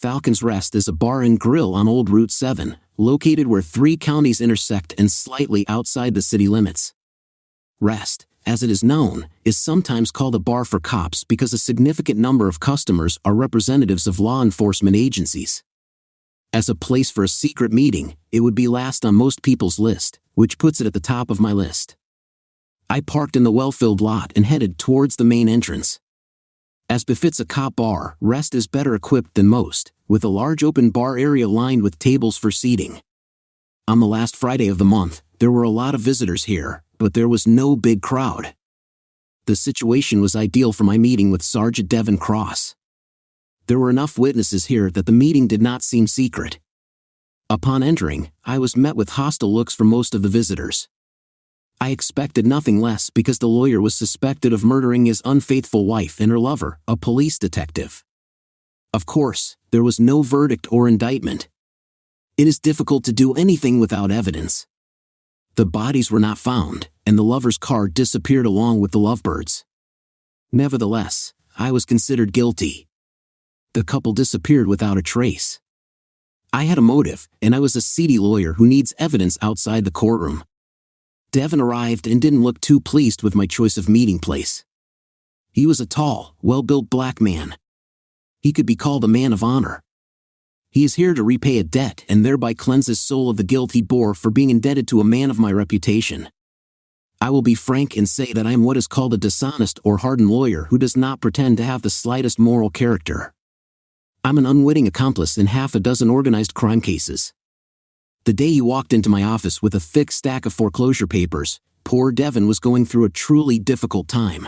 Falcon's Rest is a bar and grill on Old Route 7, located where 3 counties intersect and slightly outside the city limits. Rest, as it is known, is sometimes called a bar for cops because a significant number of customers are representatives of law enforcement agencies. As a place for a secret meeting, it would be last on most people's list, which puts it at the top of my list. I parked in the well-filled lot and headed towards the main entrance. As befits a cop bar, Rest is better equipped than most, with a large open bar area lined with tables for seating. On the last Friday of the month, there were a lot of visitors here, but there was no big crowd. The situation was ideal for my meeting with Sergeant Devin Cross. There were enough witnesses here that the meeting did not seem secret. Upon entering, I was met with hostile looks from most of the visitors. I expected nothing less because the lawyer was suspected of murdering his unfaithful wife and her lover, a police detective. Of course, there was no verdict or indictment. It is difficult to do anything without evidence. The bodies were not found, and the lover's car disappeared along with the lovebirds. Nevertheless, I was considered guilty. The couple disappeared without a trace. I had a motive, and I was a seedy lawyer who needs evidence outside the courtroom. Devin arrived and didn't look too pleased with my choice of meeting place. He was a tall, well-built black man. He could be called a man of honor. He is here to repay a debt and thereby cleanse his soul of the guilt he bore for being indebted to a man of my reputation. I will be frank and say that I am what is called a dishonest or hardened lawyer who does not pretend to have the slightest moral character. I'm an unwitting accomplice in half a dozen organized crime cases. The day he walked into my office with a thick stack of foreclosure papers, poor Devin was going through a truly difficult time.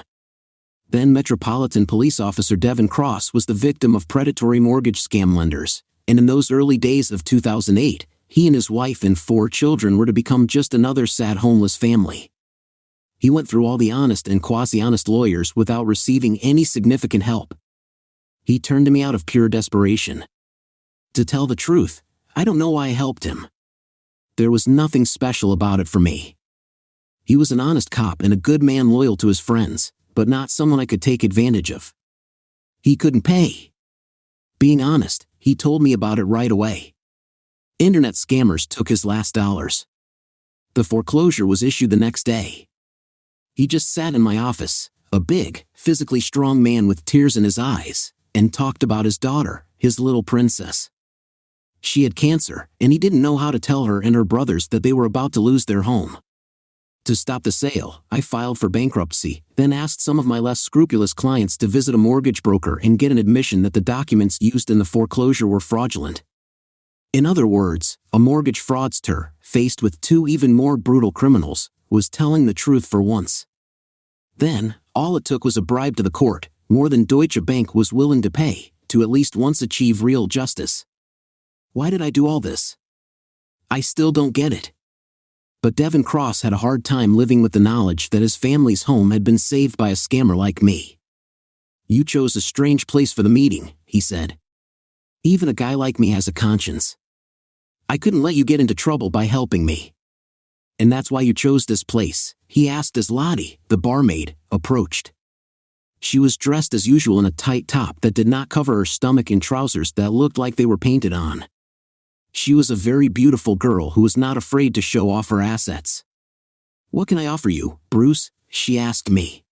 Then Metropolitan Police Officer Devin Cross was the victim of predatory mortgage scam lenders, and in those early days of 2008, he and his wife and 4 children were to become just another sad homeless family. He went through all the honest and quasi-honest lawyers without receiving any significant help. He turned to me out of pure desperation. To tell the truth, I don't know why I helped him. There was nothing special about it for me. He was an honest cop and a good man loyal to his friends, but not someone I could take advantage of. He couldn't pay. Being honest, he told me about it right away. Internet scammers took his last dollars. The foreclosure was issued the next day. He just sat in my office, a big, physically strong man with tears in his eyes, and talked about his daughter, his little princess. She had cancer, and he didn't know how to tell her and her brothers that they were about to lose their home. To stop the sale, I filed for bankruptcy, then asked some of my less scrupulous clients to visit a mortgage broker and get an admission that the documents used in the foreclosure were fraudulent. In other words, a mortgage fraudster, faced with 2 even more brutal criminals, was telling the truth for once. Then, all it took was a bribe to the court, more than Deutsche Bank was willing to pay, to at least once achieve real justice. Why did I do all this? I still don't get it. But Devin Cross had a hard time living with the knowledge that his family's home had been saved by a scammer like me. "You chose a strange place for the meeting," he said. "Even a guy like me has a conscience. I couldn't let you get into trouble by helping me. And that's why you chose this place," he asked as Lottie, the barmaid, approached. She was dressed as usual in a tight top that did not cover her stomach and trousers that looked like they were painted on. She was a very beautiful girl who was not afraid to show off her assets. "What can I offer you, Bruce?" she asked me.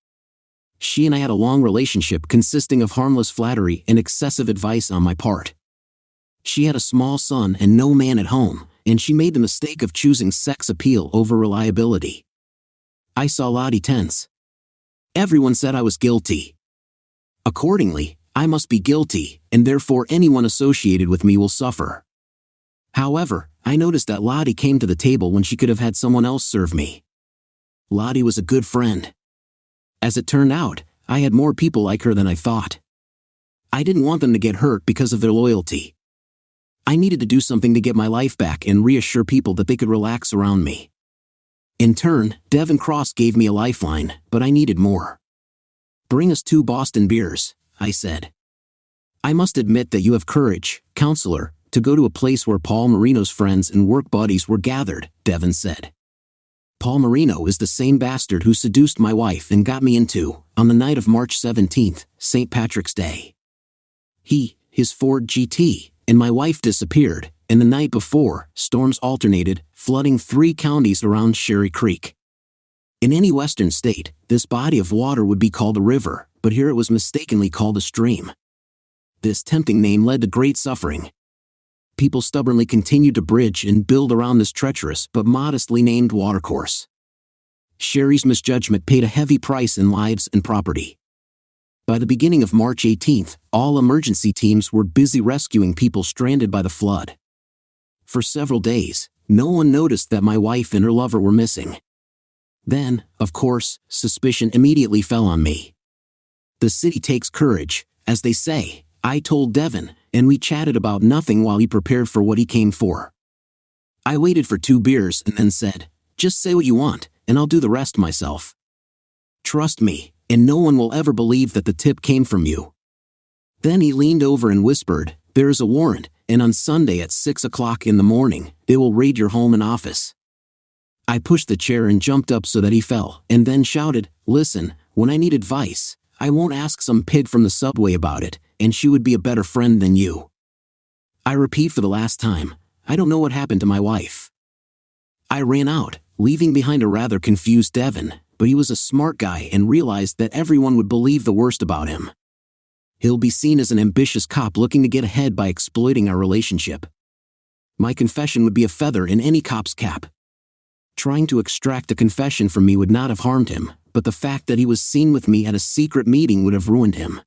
She and I had a long relationship consisting of harmless flattery and excessive advice on my part. She had a small son and no man at home, and she made the mistake of choosing sex appeal over reliability. I saw Lottie tense. Everyone said I was guilty. Accordingly, I must be guilty, and therefore anyone associated with me will suffer. However, I noticed that Lottie came to the table when she could have had someone else serve me. Lottie was a good friend. As it turned out, I had more people like her than I thought. I didn't want them to get hurt because of their loyalty. I needed to do something to get my life back and reassure people that they could relax around me. In turn, Devin Cross gave me a lifeline, but I needed more. "Bring us 2 Boston beers," I said. "I must admit that you have courage, counselor, to go to a place where Paul Marino's friends and work buddies were gathered," Devin said. "Paul Marino is the same bastard who seduced my wife and got me into, on the night of March 17th, St. Patrick's Day. His Ford GT, and my wife disappeared, and the night before, storms alternated, flooding 3 counties around Sherry Creek. In any western state, this body of water would be called a river, but here it was mistakenly called a stream. This tempting name led to great suffering. People stubbornly continued to bridge and build around this treacherous but modestly named watercourse. Sherry's misjudgment paid a heavy price in lives and property. By the beginning of March 18th, all emergency teams were busy rescuing people stranded by the flood. For several days, no one noticed that my wife and her lover were missing. Then, of course, suspicion immediately fell on me. The city takes courage, as they say. I told Devin, and we chatted about nothing while he prepared for what he came for. I waited for 2 beers and then said, "Just say what you want, and I'll do the rest myself. Trust me, and no one will ever believe that the tip came from you." Then he leaned over and whispered, "There is a warrant, and on Sunday at 6 o'clock in the morning, they will raid your home and office." I pushed the chair and jumped up so that he fell, and then shouted, "Listen, when I need advice, I won't ask some pig from the subway about it, and she would be a better friend than you. I repeat for the last time, I don't know what happened to my wife." I ran out, leaving behind a rather confused Devin, but he was a smart guy and realized that everyone would believe the worst about him. He'll be seen as an ambitious cop looking to get ahead by exploiting our relationship. My confession would be a feather in any cop's cap. Trying to extract a confession from me would not have harmed him, but the fact that he was seen with me at a secret meeting would have ruined him.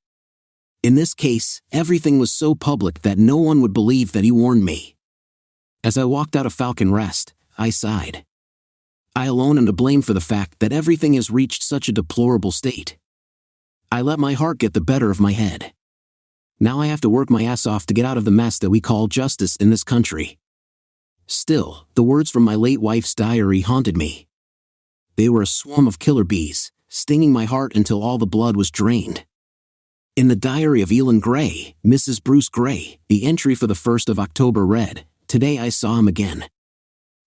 In this case, everything was so public that no one would believe that he warned me. As I walked out of Falcon Rest, I sighed. I alone am to blame for the fact that everything has reached such a deplorable state. I let my heart get the better of my head. Now I have to work my ass off to get out of the mess that we call justice in this country. Still, the words from my late wife's diary haunted me. They were a swarm of killer bees, stinging my heart until all the blood was drained. In the diary of Elin Gray, Mrs. Bruce Gray, the entry for the 1st of October read, "Today I saw him again.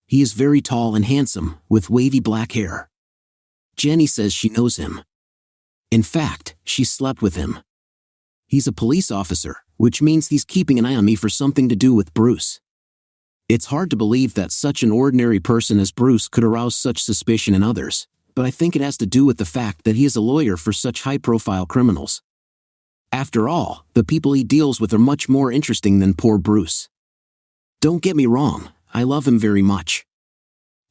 He is very tall and handsome, with wavy black hair. Jenny says she knows him. In fact, she slept with him. He's a police officer, which means he's keeping an eye on me for something to do with Bruce." It's hard to believe that such an ordinary person as Bruce could arouse such suspicion in others, but I think it has to do with the fact that he is a lawyer for such high-profile criminals. After all, the people he deals with are much more interesting than poor Bruce. Don't get me wrong, I love him very much.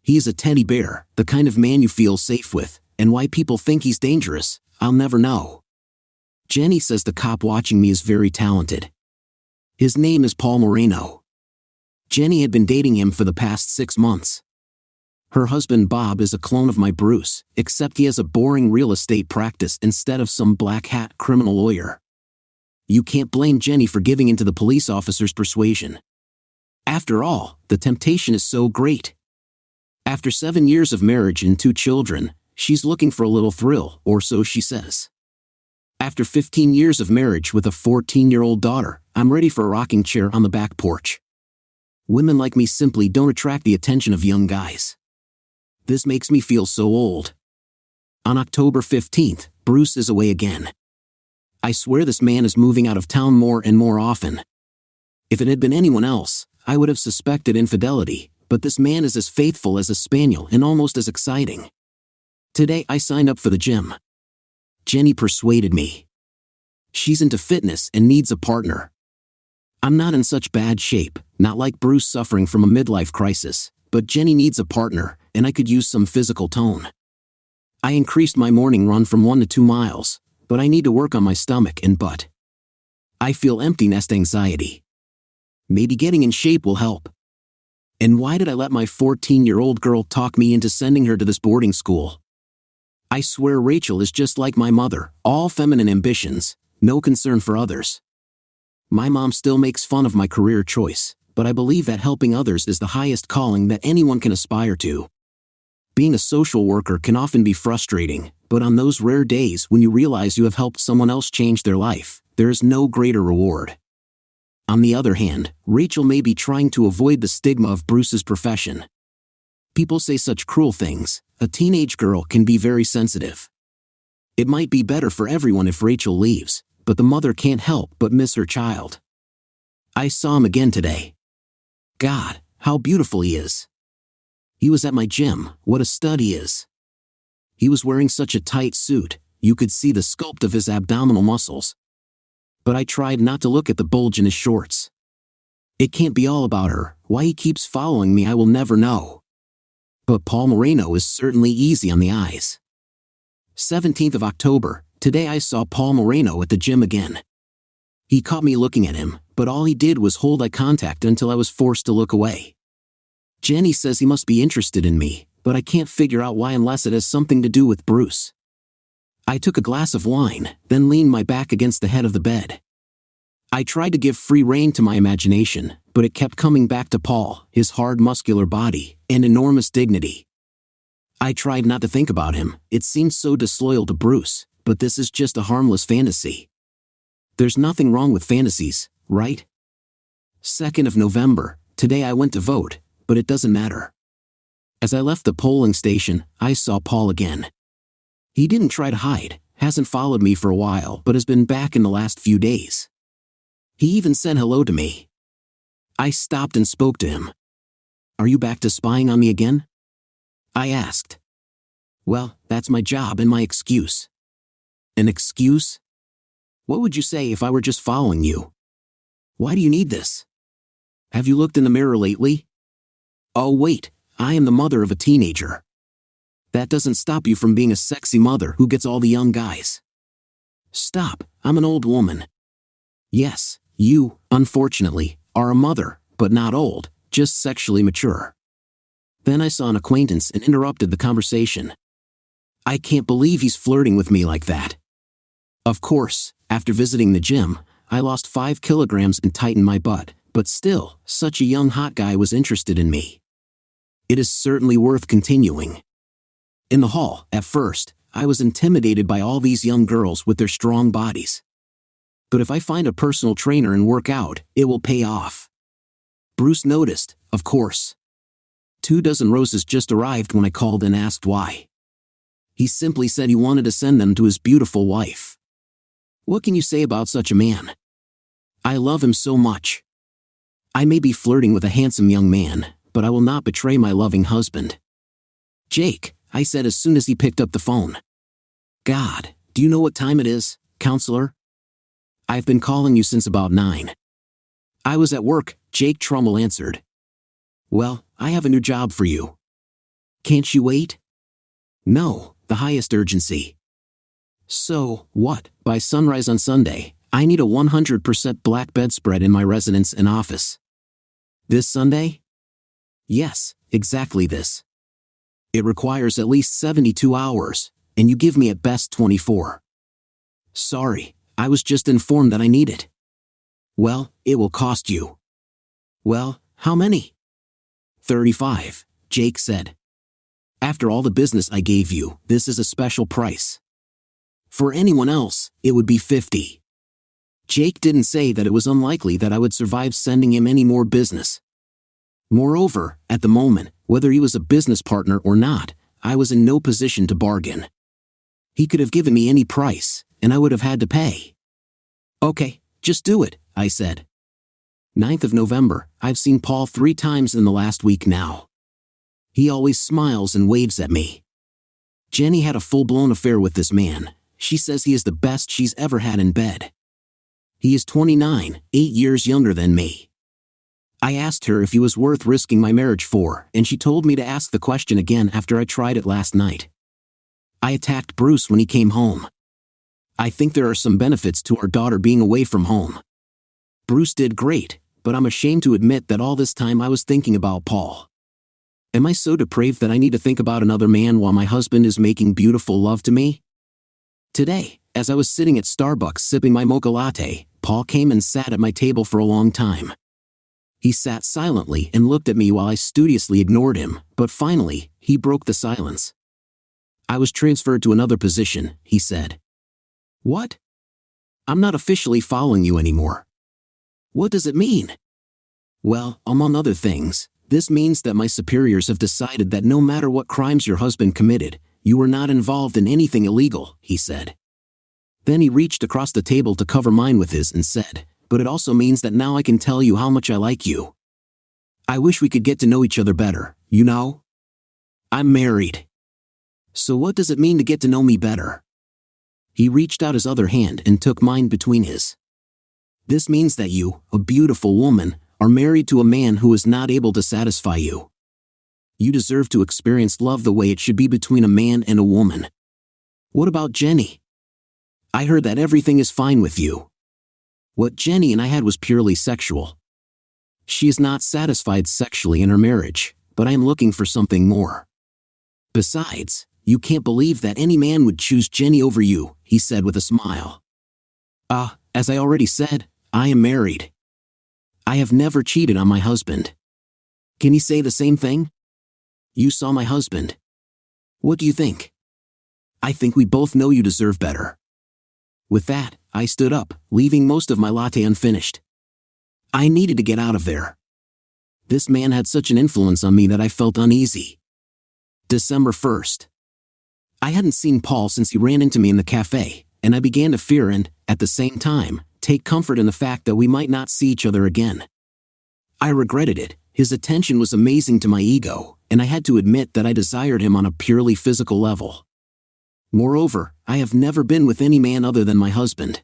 He is a teddy bear, the kind of man you feel safe with, and why people think he's dangerous, I'll never know. Jenny says the cop watching me is very talented. His name is Paul Moreno. Jenny had been dating him for the past 6 months. Her husband Bob is a clone of my Bruce, except he has a boring real estate practice instead of some black hat criminal lawyer. You can't blame Jenny for giving in to the police officer's persuasion. After all, the temptation is so great. After 7 years of marriage and 2 children, she's looking for a little thrill, or so she says. After 15 years of marriage with a 14-year-old daughter, I'm ready for a rocking chair on the back porch. Women like me simply don't attract the attention of young guys. This makes me feel so old. On October 15th, Bruce is away again. I swear this man is moving out of town more and more often. If it had been anyone else, I would have suspected infidelity, but this man is as faithful as a spaniel and almost as exciting. Today I signed up for the gym. Jenny persuaded me. She's into fitness and needs a partner. I'm not in such bad shape, not like Bruce suffering from a midlife crisis, but Jenny needs a partner, and I could use some physical tone. I increased my morning run from 1 to 2 miles, but I need to work on my stomach and butt. I feel empty nest anxiety. Maybe getting in shape will help. And why did I let my 14-year-old girl talk me into sending her to this boarding school? I swear Rachel is just like my mother, all feminine ambitions, no concern for others. My mom still makes fun of my career choice, but I believe that helping others is the highest calling that anyone can aspire to. Being a social worker can often be frustrating, but on those rare days when you realize you have helped someone else change their life, there is no greater reward. On the other hand, Rachel may be trying to avoid the stigma of Bruce's profession. People say such cruel things. A teenage girl can be very sensitive. It might be better for everyone if Rachel leaves, but the mother can't help but miss her child. I saw him again today. God, how beautiful he is. He was at my gym. What a stud he is. He was wearing such a tight suit, you could see the sculpt of his abdominal muscles. But I tried not to look at the bulge in his shorts. It can't be all about her. Why he keeps following me I will never know. But Paul Moreno is certainly easy on the eyes. 17th of October, today I saw Paul Moreno at the gym again. He caught me looking at him, but all he did was hold eye contact until I was forced to look away. Jenny says he must be interested in me, but I can't figure out why unless it has something to do with Bruce. I took a glass of wine, then leaned my back against the head of the bed. I tried to give free rein to my imagination, but it kept coming back to Paul, his hard muscular body, and enormous dignity. I tried not to think about him, it seemed so disloyal to Bruce, but this is just a harmless fantasy. There's nothing wrong with fantasies, right? 2nd of November, today I went to vote, but it doesn't matter. As I left the polling station, I saw Paul again. He didn't try to hide, hasn't followed me for a while, but has been back in the last few days. He even said hello to me. I stopped and spoke to him. Are you back to spying on me again? I asked. Well, that's my job and my excuse. An excuse? What would you say if I were just following you? Why do you need this? Have you looked in the mirror lately? Oh wait, I am the mother of a teenager. That doesn't stop you from being a sexy mother who gets all the young guys. Stop, I'm an old woman. Yes, you, unfortunately, are a mother, but not old, just sexually mature. Then I saw an acquaintance and interrupted the conversation. I can't believe he's flirting with me like that. Of course, after visiting the gym, I lost 5 kilograms and tightened my butt, but still, such a young hot guy was interested in me. It is certainly worth continuing. In the hall, at first, I was intimidated by all these young girls with their strong bodies. But if I find a personal trainer and work out, it will pay off. Bruce noticed, of course. 2 dozen roses just arrived when I called and asked why. He simply said he wanted to send them to his beautiful wife. What can you say about such a man? I love him so much. I may be flirting with a handsome young man, but I will not betray my loving husband. Jake, I said as soon as he picked up the phone. God, do you know what time it is, counselor? I've been calling you since about 9. I was at work, Jake Trumbull answered. Well, I have a new job for you. Can't you wait? No, the highest urgency. So, what, by sunrise on Sunday, I need a 100% black bedspread in my residence and office. This Sunday? Yes, exactly this. It requires at least 72 hours, and you give me at best 24. Sorry, I was just informed that I need it. Well, it will cost you. Well, how many? 35, Jake said. After all the business I gave you, this is a special price. For anyone else, it would be 50. Jake didn't say that it was unlikely that I would survive sending him any more business. Moreover, at the moment, whether he was a business partner or not, I was in no position to bargain. He could have given me any price, and I would have had to pay. Okay, just do it, I said. 9th of November, I've seen Paul 3 times in the last week now. He always smiles and waves at me. Jenny had a full-blown affair with this man. She says he is the best she's ever had in bed. He is 29, 8 years younger than me. I asked her if he was worth risking my marriage for, and she told me to ask the question again after I tried it last night. I attacked Bruce when he came home. I think there are some benefits to our daughter being away from home. Bruce did great, but I'm ashamed to admit that all this time I was thinking about Paul. Am I so depraved that I need to think about another man while my husband is making beautiful love to me? Today, as I was sitting at Starbucks sipping my mocha latte, Paul came and sat at my table for a long time. He sat silently and looked at me while I studiously ignored him, but finally, he broke the silence. I was transferred to another position, he said. What? I'm not officially following you anymore. What does it mean? Well, among other things, this means that my superiors have decided that no matter what crimes your husband committed, you were not involved in anything illegal, he said. Then he reached across the table to cover mine with his and said, but it also means that now I can tell you how much I like you. I wish we could get to know each other better, you know? I'm married. So what does it mean to get to know me better? He reached out his other hand and took mine between his. This means that you, a beautiful woman, are married to a man who is not able to satisfy you. You deserve to experience love the way it should be between a man and a woman. What about Jenny? I heard that everything is fine with you. What Jenny and I had was purely sexual. She is not satisfied sexually in her marriage, but I am looking for something more. Besides, you can't believe that any man would choose Jenny over you, he said with a smile. As I already said, I am married. I have never cheated on my husband. Can you say the same thing? You saw my husband. What do you think? I think we both know you deserve better. With that, I stood up, leaving most of my latte unfinished. I needed to get out of there. This man had such an influence on me that I felt uneasy. December 1st. I hadn't seen Paul since he ran into me in the cafe, and I began to fear and, at the same time, take comfort in the fact that we might not see each other again. I regretted it. His attention was amazing to my ego, and I had to admit that I desired him on a purely physical level. Moreover, I have never been with any man other than my husband.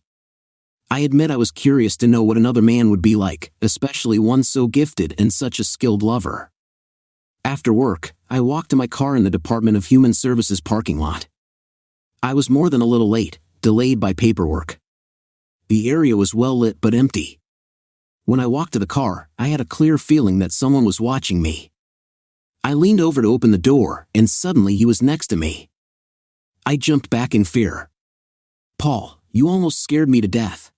I admit I was curious to know what another man would be like, especially one so gifted and such a skilled lover. After work, I walked to my car in the Department of Human Services parking lot. I was more than a little late, delayed by paperwork. The area was well lit but empty. When I walked to the car, I had a clear feeling that someone was watching me. I leaned over to open the door, and suddenly he was next to me. I jumped back in fear. Paul, you almost scared me to death.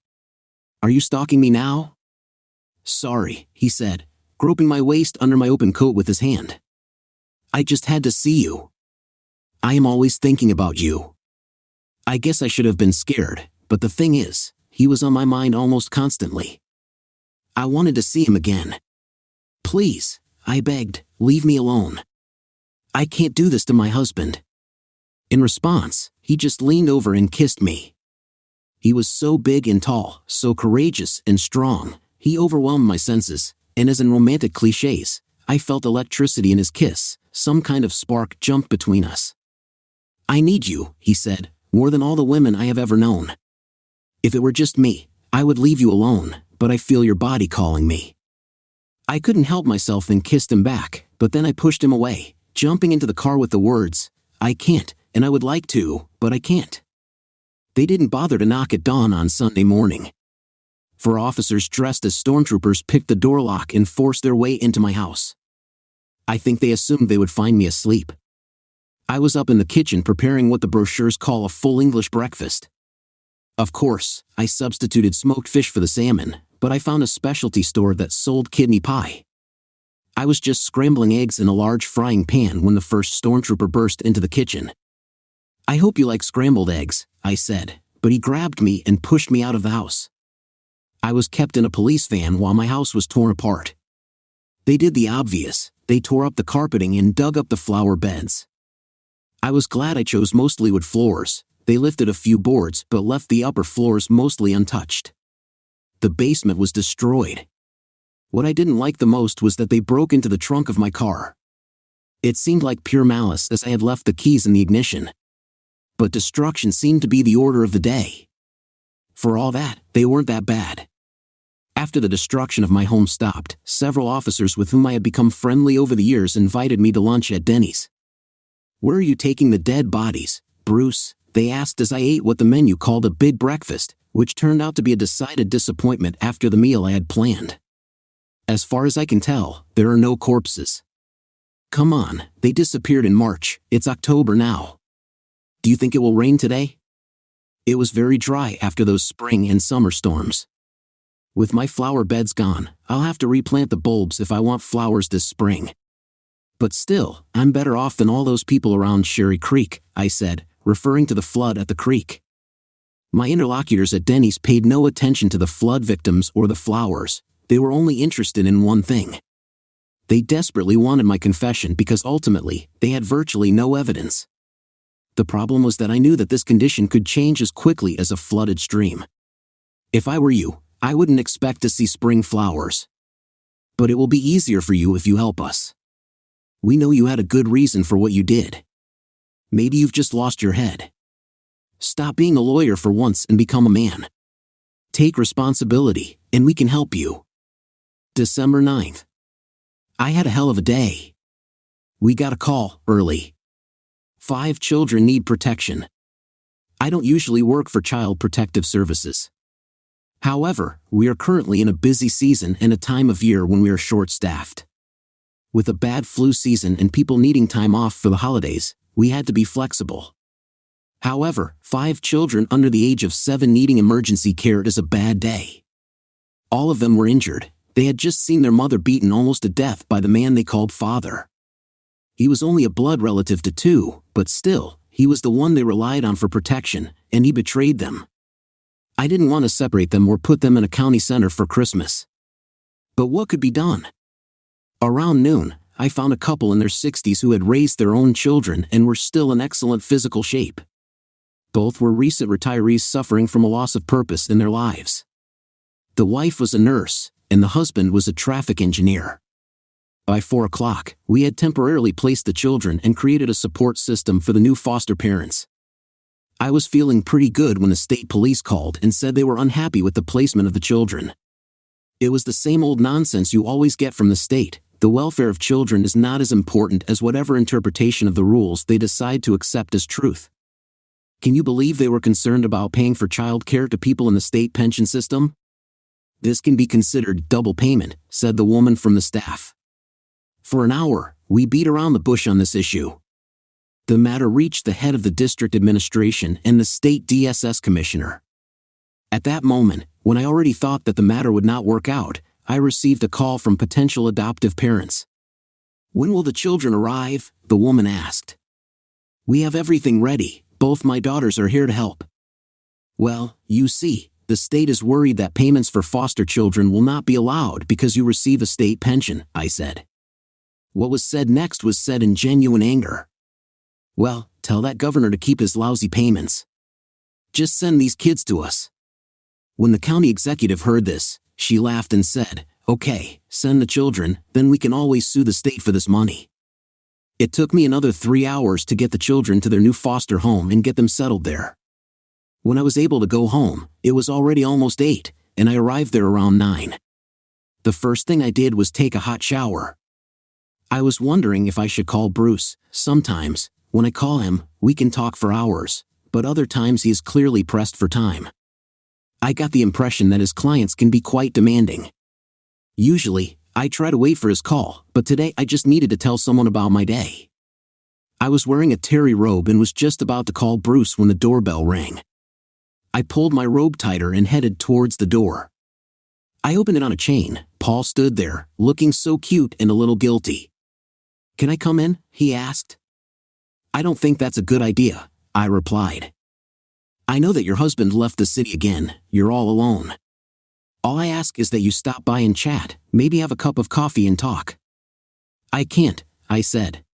Are you stalking me now? Sorry, he said, groping my waist under my open coat with his hand. I just had to see you. I am always thinking about you. I guess I should have been scared, but the thing is, he was on my mind almost constantly. I wanted to see him again. Please, I begged, leave me alone. I can't do this to my husband. In response, he just leaned over and kissed me. He was so big and tall, so courageous and strong, he overwhelmed my senses, and as in romantic cliches, I felt electricity in his kiss, some kind of spark jumped between us. I need you, he said, more than all the women I have ever known. If it were just me, I would leave you alone, but I feel your body calling me. I couldn't help myself and kissed him back, but then I pushed him away, jumping into the car with the words, I can't, and I would like to, but I can't. They didn't bother to knock at dawn on Sunday morning. 4 officers dressed as stormtroopers picked the door lock and forced their way into my house. I think they assumed they would find me asleep. I was up in the kitchen preparing what the brochures call a full English breakfast. Of course, I substituted smoked fish for the salmon, but I found a specialty store that sold kidney pie. I was just scrambling eggs in a large frying pan when the first stormtrooper burst into the kitchen. I hope you like scrambled eggs, I said, but he grabbed me and pushed me out of the house. I was kept in a police van while my house was torn apart. They did the obvious, they tore up the carpeting and dug up the flower beds. I was glad I chose mostly wood floors. They lifted a few boards but left the upper floors mostly untouched. The basement was destroyed. What I didn't like the most was that they broke into the trunk of my car. It seemed like pure malice as I had left the keys in the ignition. But destruction seemed to be the order of the day. For all that, they weren't that bad. After the destruction of my home stopped, several officers with whom I had become friendly over the years invited me to lunch at Denny's. Where are you taking the dead bodies, Bruce? They asked as I ate what the menu called a big breakfast, which turned out to be a decided disappointment after the meal I had planned. As far as I can tell, there are no corpses. Come on, they disappeared in March, it's October now. Do you think it will rain today? It was very dry after those spring and summer storms. With my flower beds gone, I'll have to replant the bulbs if I want flowers this spring. But still, I'm better off than all those people around Sherry Creek, I said, referring to the flood at the creek. My interlocutors at Denny's paid no attention to the flood victims or the flowers. They were only interested in one thing. They desperately wanted my confession because ultimately, they had virtually no evidence. The problem was that I knew that this condition could change as quickly as a flooded stream. If I were you, I wouldn't expect to see spring flowers. But it will be easier for you if you help us. We know you had a good reason for what you did. Maybe you've just lost your head. Stop being a lawyer for once and become a man. Take responsibility, and we can help you. December 9th. I had a hell of a day. We got a call early. 5 children need protection. I don't usually work for Child Protective Services. However, we are currently in a busy season and a time of year when we are short-staffed. With a bad flu season and people needing time off for the holidays, we had to be flexible. However, 5 children under the age of 7 needing emergency care is a bad day. All of them were injured. They had just seen their mother beaten almost to death by the man they called father. He was only a blood relative to 2, but still, he was the one they relied on for protection, and he betrayed them. I didn't want to separate them or put them in a county center for Christmas. But what could be done? Around noon, I found a couple in their 60s who had raised their own children and were still in excellent physical shape. Both were recent retirees suffering from a loss of purpose in their lives. The wife was a nurse, and the husband was a traffic engineer. By 4 o'clock, we had temporarily placed the children and created a support system for the new foster parents. I was feeling pretty good when the state police called and said they were unhappy with the placement of the children. It was the same old nonsense you always get from the state. The welfare of children is not as important as whatever interpretation of the rules they decide to accept as truth. Can you believe they were concerned about paying for child care to people in the state pension system? This can be considered double payment, said the woman from the staff. For an hour, we beat around the bush on this issue. The matter reached the head of the district administration and the state DSS commissioner. At that moment, when I already thought that the matter would not work out, I received a call from potential adoptive parents. When will the children arrive? The woman asked. We have everything ready. Both my daughters are here to help. Well, you see, the state is worried that payments for foster children will not be allowed because you receive a state pension, I said. What was said next was said in genuine anger. Well, tell that governor to keep his lousy payments. Just send these kids to us. When the county executive heard this, she laughed and said, okay, send the children, then we can always sue the state for this money. It took me another 3 hours to get the children to their new foster home and get them settled there. When I was able to go home, it was already almost 8, and I arrived there around 9. The first thing I did was take a hot shower. I was wondering if I should call Bruce. Sometimes, when I call him, we can talk for hours, but other times he is clearly pressed for time. I got the impression that his clients can be quite demanding. Usually, I try to wait for his call, but today I just needed to tell someone about my day. I was wearing a terry robe and was just about to call Bruce when the doorbell rang. I pulled my robe tighter and headed towards the door. I opened it on a chain. Paul stood there, looking so cute and a little guilty. Can I come in? He asked. I don't think that's a good idea, I replied. I know that your husband left the city again. You're all alone. All I ask is that you stop by and chat, maybe have a cup of coffee and talk. I can't, I said.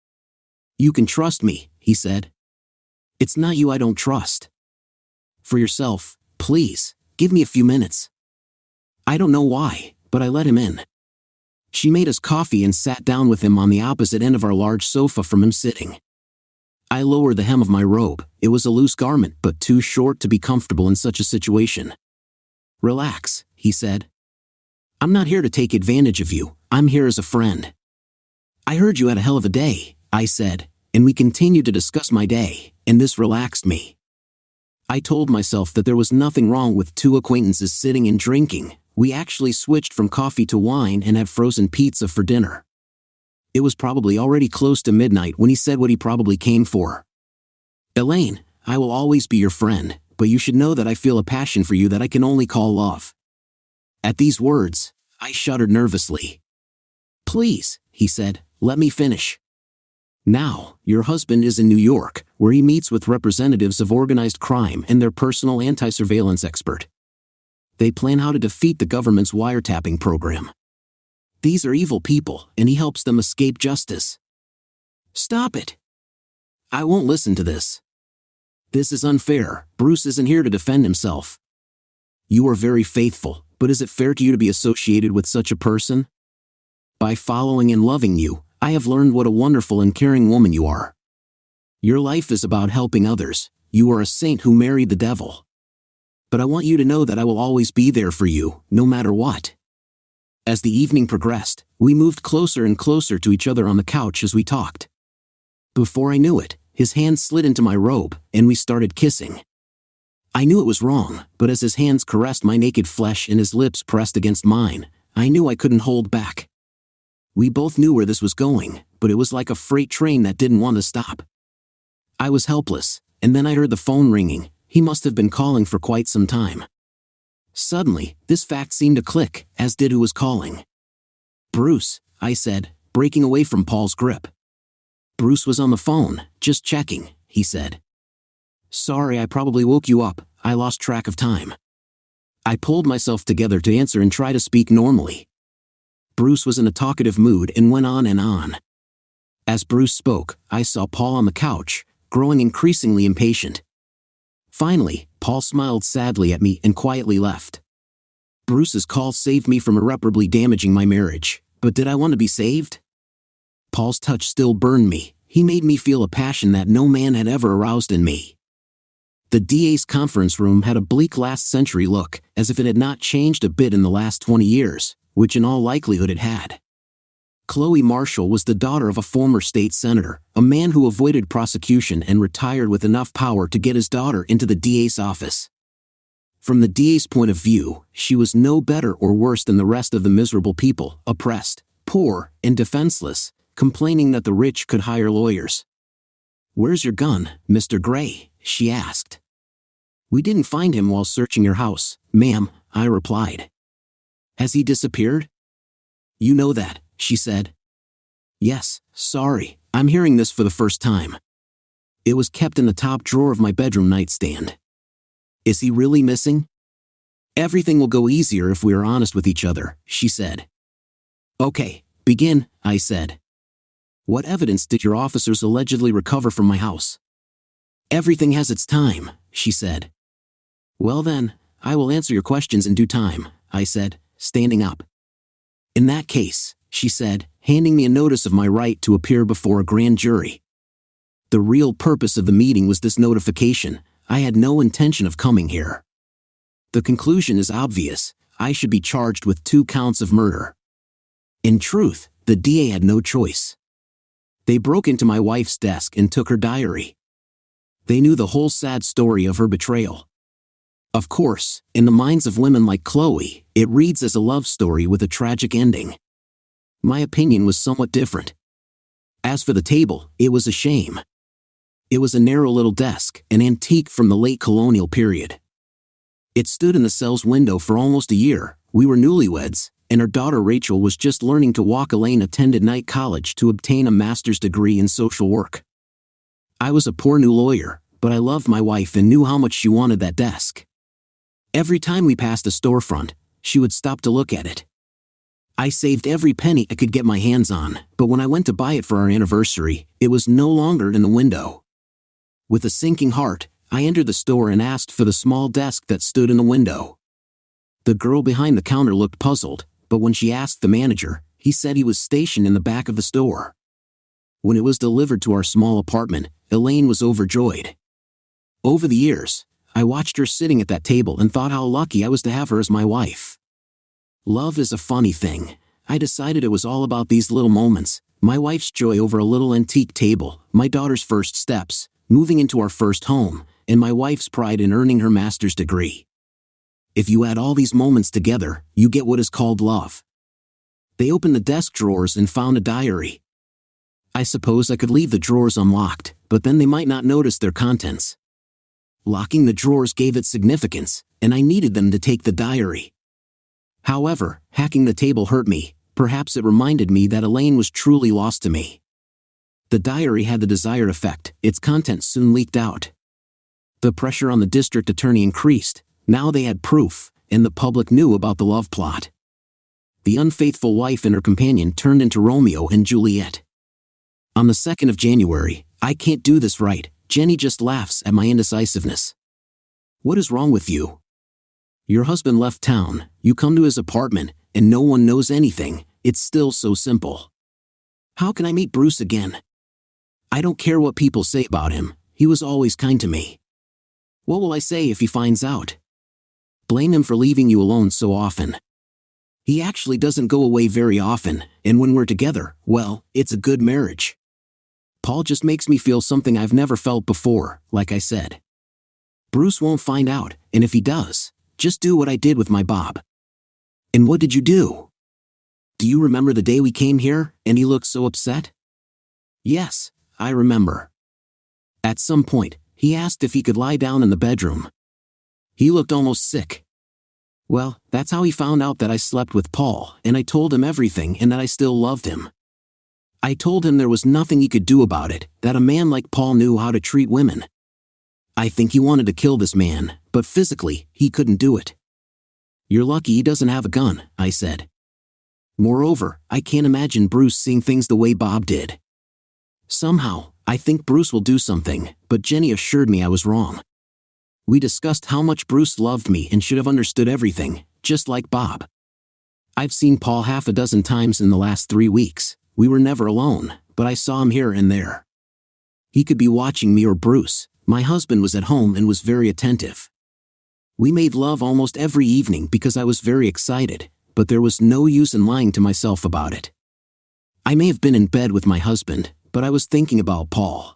You can trust me, he said. It's not you I don't trust. For yourself, please, give me a few minutes. I don't know why, but I let him in. She made us coffee and sat down with him on the opposite end of our large sofa from him sitting. I lowered the hem of my robe. It was a loose garment but too short to be comfortable in such a situation. Relax, he said. I'm not here to take advantage of you, I'm here as a friend. I heard you had a hell of a day, I said, and we continued to discuss my day, and this relaxed me. I told myself that there was nothing wrong with 2 acquaintances sitting and drinking. We actually switched from coffee to wine and had frozen pizza for dinner. It was probably already close to midnight when he said what he probably came for. Elaine, I will always be your friend, but you should know that I feel a passion for you that I can only call love. At these words, I shuddered nervously. Please, he said, let me finish. Now, your husband is in New York, where he meets with representatives of organized crime and their personal anti-surveillance expert. They plan how to defeat the government's wiretapping program. These are evil people, and he helps them escape justice. Stop it. I won't listen to this. This is unfair. Bruce isn't here to defend himself. You are very faithful, But is it fair to you to be associated with such a person? By following and loving you, I have learned what a wonderful and caring woman you are. Your life is about helping others. You are a saint who married the devil. But I want you to know that I will always be there for you, no matter what. As the evening progressed, we moved closer and closer to each other on the couch as we talked. Before I knew it, his hand slid into my robe, and we started kissing. I knew it was wrong, but as his hands caressed my naked flesh and his lips pressed against mine, I knew I couldn't hold back. We both knew where this was going, but it was like a freight train that didn't want to stop. I was helpless, and then I heard the phone ringing. He must have been calling for quite some time. Suddenly, this fact seemed to click, as did who was calling. "Bruce," I said, breaking away from Paul's grip. Bruce was on the phone, just checking, he said. "Sorry, I probably woke you up. I lost track of time." I pulled myself together to answer and try to speak normally. Bruce was in a talkative mood and went on and on. As Bruce spoke, I saw Paul on the couch, growing increasingly impatient. Finally, Paul smiled sadly at me and quietly left. Bruce's call saved me from irreparably damaging my marriage, but did I want to be saved? Paul's touch still burned me. He made me feel a passion that no man had ever aroused in me. The DA's conference room had a bleak last-century look, as if it had not changed a bit in the last 20 years, which in all likelihood it had. Chloe Marshall was the daughter of a former state senator, a man who avoided prosecution and retired with enough power to get his daughter into the DA's office. From the DA's point of view, she was no better or worse than the rest of the miserable people, oppressed, poor, and defenseless, complaining that the rich could hire lawyers. "Where's your gun, Mr. Gray?" she asked. "We didn't find him while searching your house, ma'am," I replied. "Has he disappeared?" "You know that," she said. "Yes, sorry, I'm hearing this for the first time. It was kept in the top drawer of my bedroom nightstand." "Is he really missing?" "Everything will go easier if we are honest with each other," she said. "Okay, begin," I said. "What evidence did your officers allegedly recover from my house?" "Everything has its time," she said. "Well then, I will answer your questions in due time," I said, standing up. "In that case," she said, handing me a notice of my right to appear before a grand jury. The real purpose of the meeting was this notification. I had no intention of coming here. The conclusion is obvious. I should be charged with 2 counts of murder. In truth, the DA had no choice. They broke into my wife's desk and took her diary. They knew the whole sad story of her betrayal. Of course, in the minds of women like Chloe, it reads as a love story with a tragic ending. My opinion was somewhat different. As for the table, it was a shame. It was a narrow little desk, an antique from the late colonial period. It stood in the cell's window for almost a year. We were newlyweds, and our daughter Rachel was just learning to walk. Elaine attended night college to obtain a master's degree in social work. I was a poor new lawyer, but I loved my wife and knew how much she wanted that desk. Every time we passed a storefront, she would stop to look at it. I saved every penny I could get my hands on, but when I went to buy it for our anniversary, it was no longer in the window. With a sinking heart, I entered the store and asked for the small desk that stood in the window. The girl behind the counter looked puzzled, but when she asked the manager, he said he was stationed in the back of the store. When it was delivered to our small apartment, Elaine was overjoyed. Over the years, I watched her sitting at that table and thought how lucky I was to have her as my wife. Love is a funny thing. I decided it was all about these little moments, my wife's joy over a little antique table, my daughter's first steps, moving into our first home, and my wife's pride in earning her master's degree. If you add all these moments together, you get what is called love. They opened the desk drawers and found a diary. I suppose I could leave the drawers unlocked, but then they might not notice their contents. Locking the drawers gave it significance, and I needed them to take the diary. However, hacking the table hurt me. Perhaps it reminded me that Elaine was truly lost to me. The diary had the desired effect. Its contents soon leaked out. The pressure on the district attorney increased. Now they had proof, and the public knew about the love plot. The unfaithful wife and her companion turned into Romeo and Juliet. On the 2nd of January, I can't do this right. Jenny just laughs at my indecisiveness. What is wrong with you? Your husband left town, you come to his apartment, and no one knows anything. It's still so simple. How can I meet Bruce again? I don't care what people say about him. He was always kind to me. What will I say if he finds out? Blame him for leaving you alone so often. He actually doesn't go away very often, and when we're together, well, it's a good marriage. Paul just makes me feel something I've never felt before, like I said. Bruce won't find out, and if he does, just do what I did with my Bob. And what did you do? Do you remember the day we came here, and he looked so upset? Yes, I remember. At some point, he asked if he could lie down in the bedroom. He looked almost sick. Well, that's how he found out that I slept with Paul, and I told him everything and that I still loved him. I told him there was nothing he could do about it, that a man like Paul knew how to treat women. I think he wanted to kill this man, but physically, he couldn't do it. You're lucky he doesn't have a gun, I said. Moreover, I can't imagine Bruce seeing things the way Bob did. Somehow, I think Bruce will do something, but Jenny assured me I was wrong. We discussed how much Bruce loved me and should have understood everything, just like Bob. I've seen Paul half a dozen times in the last 3 weeks. We were never alone, but I saw him here and there. He could be watching me or Bruce. My husband was at home and was very attentive. We made love almost every evening because I was very excited, but there was no use in lying to myself about it. I may have been in bed with my husband, but I was thinking about Paul.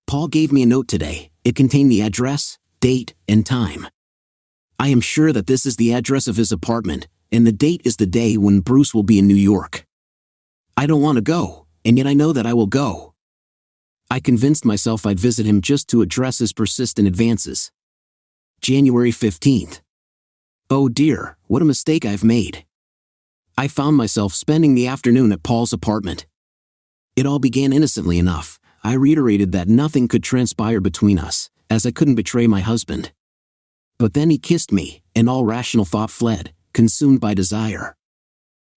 Paul gave me a note today. It contained the address, date, and time. I am sure that this is the address of his apartment, and the date is the day when Bruce will be in New York. I don't want to go, and yet I know that I will go. I convinced myself I'd visit him just to address his persistent advances. January 15th. Oh dear, what a mistake I've made. I found myself spending the afternoon at Paul's apartment. It all began innocently enough. I reiterated that nothing could transpire between us, as I couldn't betray my husband. But then he kissed me, and all rational thought fled, consumed by desire.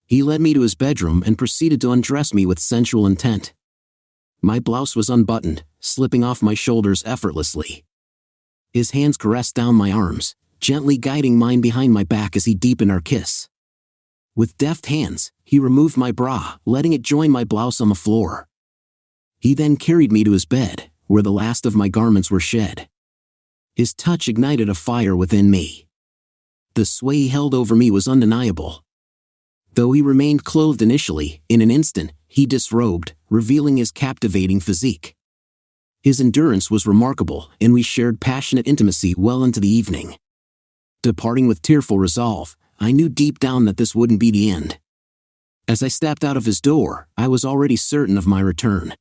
He led me to his bedroom and proceeded to undress me with sensual intent. My blouse was unbuttoned, slipping off my shoulders effortlessly. His hands caressed down my arms, gently guiding mine behind my back as he deepened our kiss. With deft hands, he removed my bra, letting it join my blouse on the floor. He then carried me to his bed, where the last of my garments were shed. His touch ignited a fire within me. The sway he held over me was undeniable. Though he remained clothed initially, in an instant, he disrobed, revealing his captivating physique. His endurance was remarkable, and we shared passionate intimacy well into the evening. Departing with tearful resolve, I knew deep down that this wouldn't be the end. As I stepped out of his door, I was already certain of my return.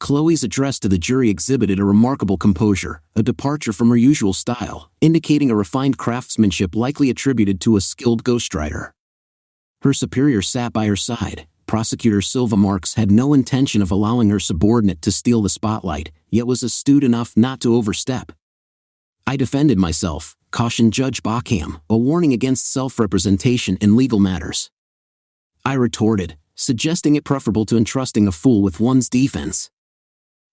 Chloe's address to the jury exhibited a remarkable composure, a departure from her usual style, indicating a refined craftsmanship likely attributed to a skilled ghostwriter. Her superior sat by her side. Prosecutor Silva Marks had no intention of allowing her subordinate to steal the spotlight, yet was astute enough not to overstep. I defended myself, cautioned Judge Bockham, a warning against self-representation in legal matters. I retorted, suggesting it preferable to entrusting a fool with one's defense.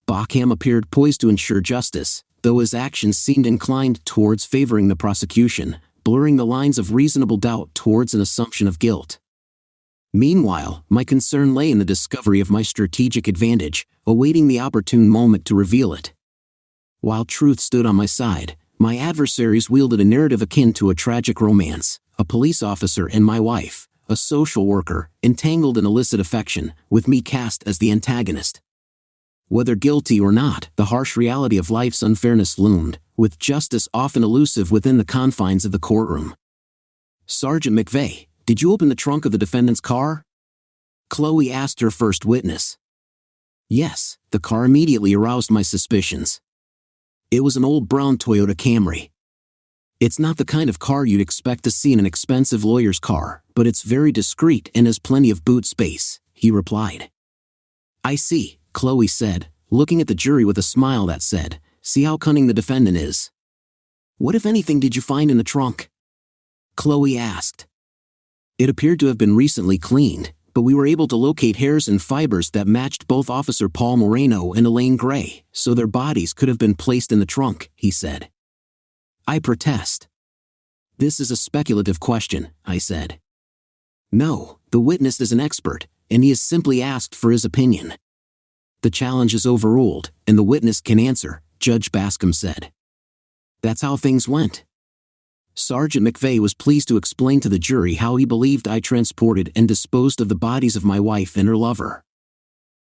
Bockham appeared poised to ensure justice, though his actions seemed inclined towards favoring the prosecution, blurring the lines of reasonable doubt towards an assumption of guilt. Meanwhile, my concern lay in the discovery of my strategic advantage, awaiting the opportune moment to reveal it. While truth stood on my side, my adversaries wielded a narrative akin to a tragic romance, a police officer and my wife, a social worker, entangled in illicit affection, with me cast as the antagonist. Whether guilty or not, the harsh reality of life's unfairness loomed, with justice often elusive within the confines of the courtroom. Sergeant McVeigh, did you open the trunk of the defendant's car? Chloe asked her first witness. Yes, the car immediately aroused my suspicions. It was an old brown Toyota Camry. It's not the kind of car you'd expect to see in an expensive lawyer's car, but it's very discreet and has plenty of boot space, he replied. I see, Chloe said, looking at the jury with a smile that said, see how cunning the defendant is. What, if anything, did you find in the trunk? Chloe asked. It appeared to have been recently cleaned, but we were able to locate hairs and fibers that matched both Officer Paul Moreno and Elaine Gray, so their bodies could have been placed in the trunk, he said. I protest. This is a speculative question, I said. No, the witness is an expert, and he has simply asked for his opinion. The challenge is overruled, and the witness can answer, Judge Bascom said. That's how things went. Sergeant McVeigh was pleased to explain to the jury how he believed I transported and disposed of the bodies of my wife and her lover.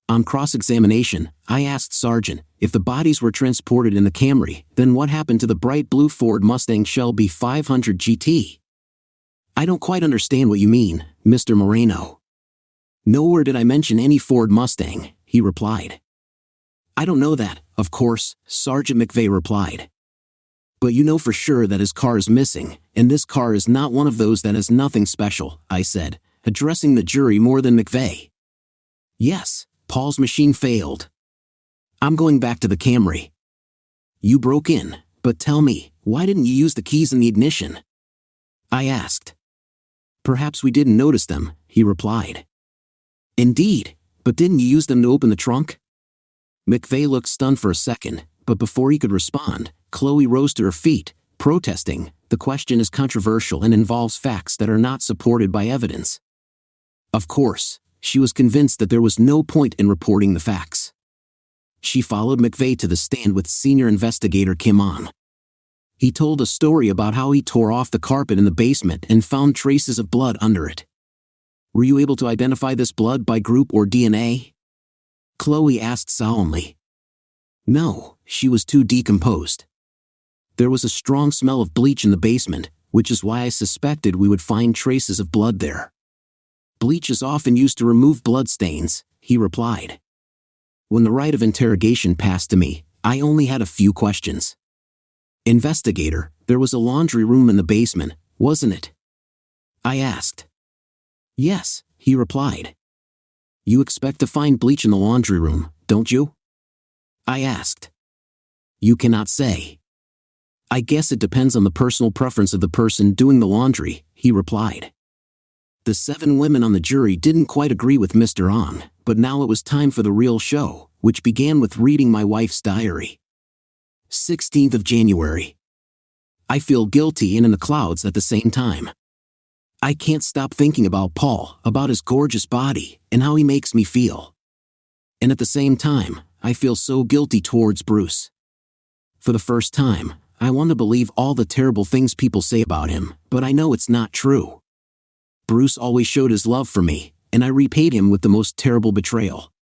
On cross-examination, I asked Sergeant, if the bodies were transported in the Camry, then what happened to the bright blue Ford Mustang Shelby 500 GT? I don't quite understand what you mean, Mr. Moreno. Nowhere did I mention any Ford Mustang, he replied. I don't know that, of course, Sergeant McVeigh replied. But you know for sure that his car is missing, and this car is not one of those that has nothing special, I said, addressing the jury more than McVeigh. Yes, Paul's machine failed. I'm going back to the Camry. You broke in, but tell me, why didn't you use the keys in the ignition? I asked. Perhaps we didn't notice them, he replied. Indeed, but didn't you use them to open the trunk? McVeigh looked stunned for a second, but before he could respond, Chloe rose to her feet, protesting, the question is controversial and involves facts that are not supported by evidence. Of course, she was convinced that there was no point in reporting the facts. She followed McVeigh to the stand with senior investigator Kim on. He told a story about how he tore off the carpet in the basement and found traces of blood under it. Were you able to identify this blood by group or DNA? Chloe asked solemnly. No, she was too decomposed. There was a strong smell of bleach in the basement, which is why I suspected we would find traces of blood there. Bleach is often used to remove blood stains, he replied. When the right of interrogation passed to me, I only had a few questions. Investigator, there was a laundry room in the basement, wasn't it? I asked. Yes, he replied. You expect to find bleach in the laundry room, don't you? I asked. You cannot say. I guess it depends on the personal preference of the person doing the laundry, he replied. The 7 women on the jury didn't quite agree with Mr. On, but now it was time for the real show, which began with reading my wife's diary. 16th of January. I feel guilty and in the clouds at the same time. I can't stop thinking about Paul, about his gorgeous body, and how he makes me feel. And at the same time, I feel so guilty towards Bruce. For the first time, I want to believe all the terrible things people say about him, but I know it's not true. Bruce always showed his love for me, and I repaid him with the most terrible betrayal.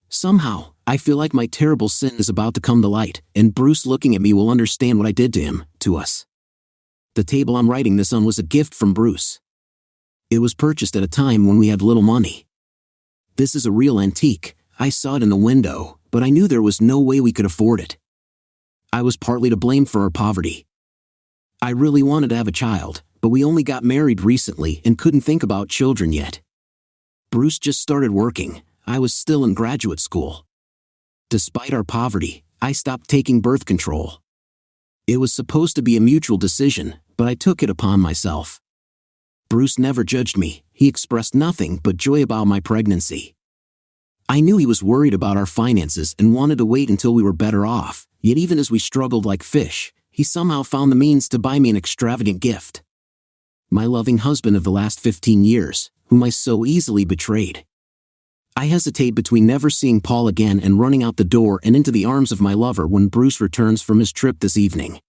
Somehow, I feel like my terrible sin is about to come to light, and Bruce looking at me will understand what I did to him, to us. The table I'm writing this on was a gift from Bruce. It was purchased at a time when we had little money. This is a real antique. I saw it in the window, but I knew there was no way we could afford it. I was partly to blame for our poverty. I really wanted to have a child, but we only got married recently and couldn't think about children yet. Bruce just started working. I was still in graduate school. Despite our poverty, I stopped taking birth control. It was supposed to be a mutual decision, but I took it upon myself. Bruce never judged me. He expressed nothing but joy about my pregnancy. I knew he was worried about our finances and wanted to wait until we were better off, yet even as we struggled like fish, he somehow found the means to buy me an extravagant gift. My loving husband of the last 15 years, whom I so easily betrayed. I hesitate between never seeing Paul again and running out the door and into the arms of my lover when Bruce returns from his trip this evening.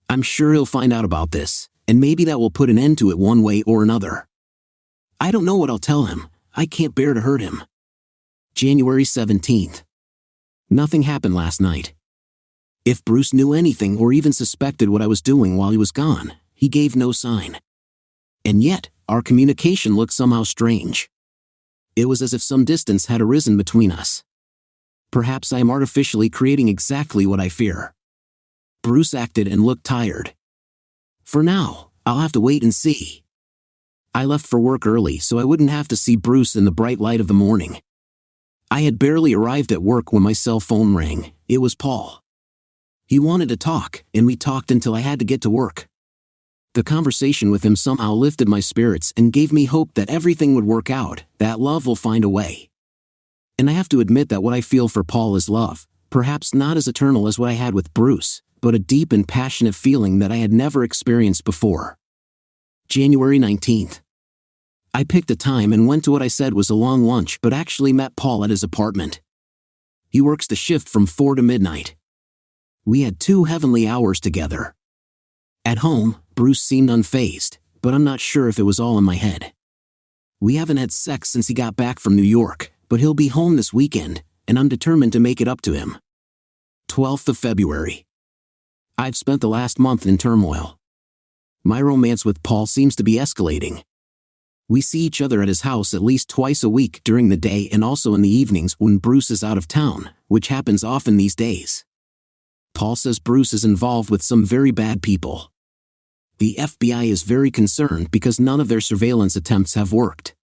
I'm sure he'll find out about this, and maybe that will put an end to it one way or another. I don't know what I'll tell him. I can't bear to hurt him. January 17th. Nothing happened last night. If Bruce knew anything or even suspected what I was doing while he was gone, he gave no sign. And yet, our communication looked somehow strange. It was as if some distance had arisen between us. Perhaps I am artificially creating exactly what I fear. Bruce acted and looked tired. For now, I'll have to wait and see. I left for work early so I wouldn't have to see Bruce in the bright light of the morning. I had barely arrived at work when my cell phone rang. It was Paul. He wanted to talk, and we talked until I had to get to work. The conversation with him somehow lifted my spirits and gave me hope that everything would work out, that love will find a way. And I have to admit that what I feel for Paul is love, perhaps not as eternal as what I had with Bruce, but a deep and passionate feeling that I had never experienced before. January 19th. I picked a time and went to what I said was a long lunch but actually met Paul at his apartment. He works the shift from 4 to midnight. We had 2 heavenly hours together. At home, Bruce seemed unfazed, but I'm not sure if it was all in my head. We haven't had sex since he got back from New York, but he'll be home this weekend, and I'm determined to make it up to him. 12th of February. I've spent the last month in turmoil. My romance with Paul seems to be escalating. We see each other at his house at least twice a week during the day and also in the evenings when Bruce is out of town, which happens often these days. Paul says Bruce is involved with some very bad people. The FBI is very concerned because none of their surveillance attempts have worked.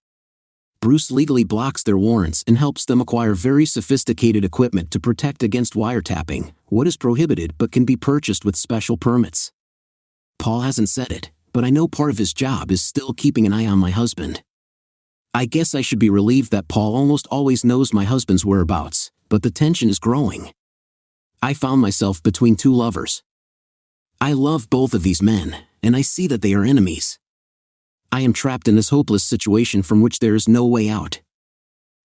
Bruce legally blocks their warrants and helps them acquire very sophisticated equipment to protect against wiretapping, what is prohibited but can be purchased with special permits. Paul hasn't said it, but I know part of his job is still keeping an eye on my husband. I guess I should be relieved that Paul almost always knows my husband's whereabouts, but the tension is growing. I found myself between 2 lovers. I love both of these men, and I see that they are enemies. I am trapped in this hopeless situation from which there is no way out.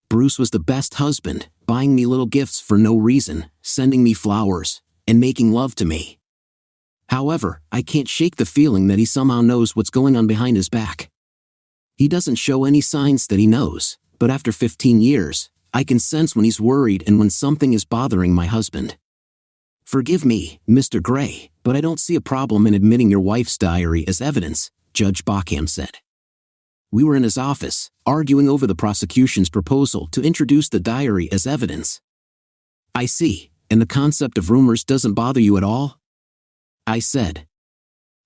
Bruce was the best husband, buying me little gifts for no reason, sending me flowers, and making love to me. However, I can't shake the feeling that he somehow knows what's going on behind his back. He doesn't show any signs that he knows, but after 15 years, I can sense when he's worried and when something is bothering my husband. Forgive me, Mr. Gray, but I don't see a problem in admitting your wife's diary as evidence, Judge Bockham said. We were in his office, arguing over the prosecution's proposal to introduce the diary as evidence. I see, and the concept of rumors doesn't bother you at all? I said.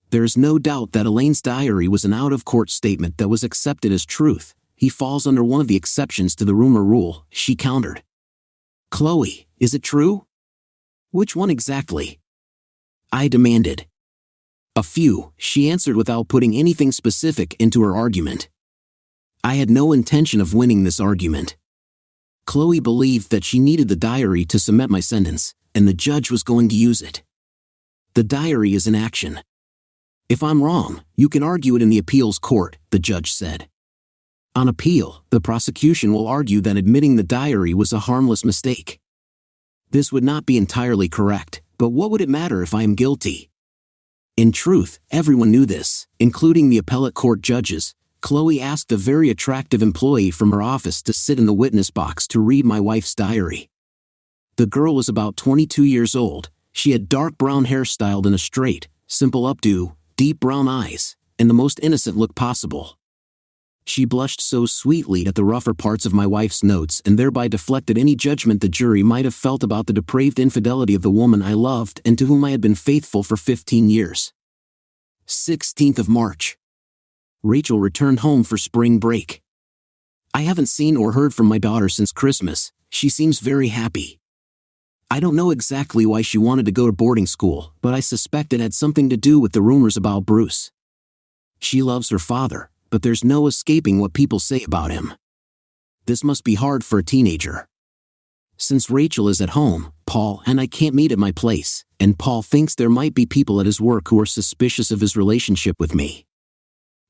There's no doubt that Elaine's diary was an out-of-court statement that was accepted as truth. He falls under one of the exceptions to the rumor rule, she countered. Chloe, is it true? Which one exactly? I demanded. A few, she answered without putting anything specific into her argument. I had no intention of winning this argument. Chloe believed that she needed the diary to cement my sentence, and the judge was going to use it. The diary is in action. If I'm wrong, you can argue it in the appeals court, the judge said. On appeal, the prosecution will argue that admitting the diary was a harmless mistake. This would not be entirely correct, but what would it matter if I am guilty? In truth, everyone knew this, including the appellate court judges. Chloe asked a very attractive employee from her office to sit in the witness box to read my wife's diary. The girl was about 22 years old. She had dark brown hair styled in a straight, simple updo, deep brown eyes, and the most innocent look possible. She blushed so sweetly at the rougher parts of my wife's notes and thereby deflected any judgment the jury might have felt about the depraved infidelity of the woman I loved and to whom I had been faithful for 15 years. 16th of March. Rachel returned home for spring break. I haven't seen or heard from my daughter since Christmas. She seems very happy. I don't know exactly why she wanted to go to boarding school, but I suspect it had something to do with the rumors about Bruce. She loves her father, but there's no escaping what people say about him. This must be hard for a teenager. Since Rachel is at home, Paul and I can't meet at my place, and Paul thinks there might be people at his work who are suspicious of his relationship with me.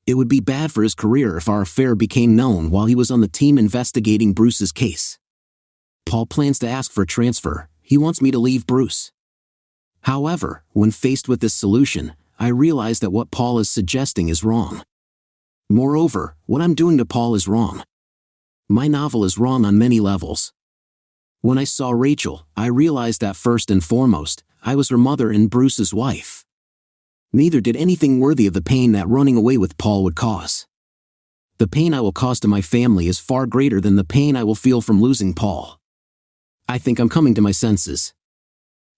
It would be bad for his career if our affair became known while he was on the team investigating Bruce's case. Paul plans to ask for a transfer. He wants me to leave Bruce. However, when faced with this solution, I realize that what Paul is suggesting is wrong. Moreover, what I'm doing to Paul is wrong. My novel is wrong on many levels. When I saw Rachel, I realized that first and foremost, I was her mother and Bruce's wife. Neither did anything worthy of the pain that running away with Paul would cause. The pain I will cause to my family is far greater than the pain I will feel from losing Paul. I think I'm coming to my senses.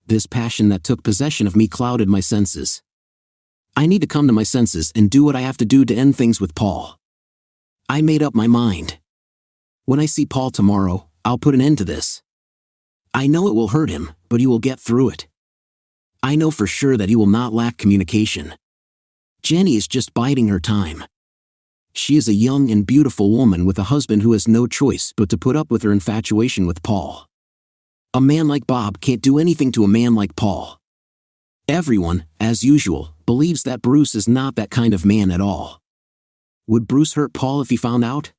This passion that took possession of me clouded my senses. I need to come to my senses and do what I have to do to end things with Paul. I made up my mind. When I see Paul tomorrow, I'll put an end to this. I know it will hurt him, but he will get through it. I know for sure that he will not lack communication. Jenny is just biding her time. She is a young and beautiful woman with a husband who has no choice but to put up with her infatuation with Paul. A man like Bob can't do anything to a man like Paul. Everyone, as usual, believes that Bruce is not that kind of man at all. Would Bruce hurt Paul if he found out?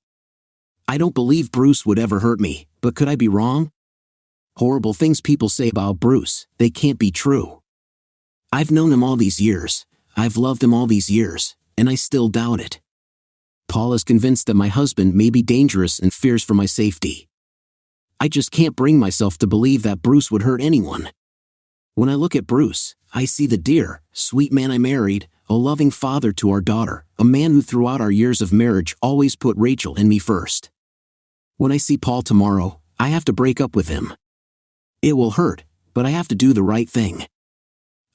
I don't believe Bruce would ever hurt me, but could I be wrong? Horrible things people say about Bruce, they can't be true. I've known him all these years, I've loved him all these years, and I still doubt it. Paul is convinced that my husband may be dangerous and fears for my safety. I just can't bring myself to believe that Bruce would hurt anyone. When I look at Bruce, I see the dear, sweet man I married, a loving father to our daughter, a man who throughout our years of marriage always put Rachel and me first. When I see Paul tomorrow, I have to break up with him. It will hurt, but I have to do the right thing.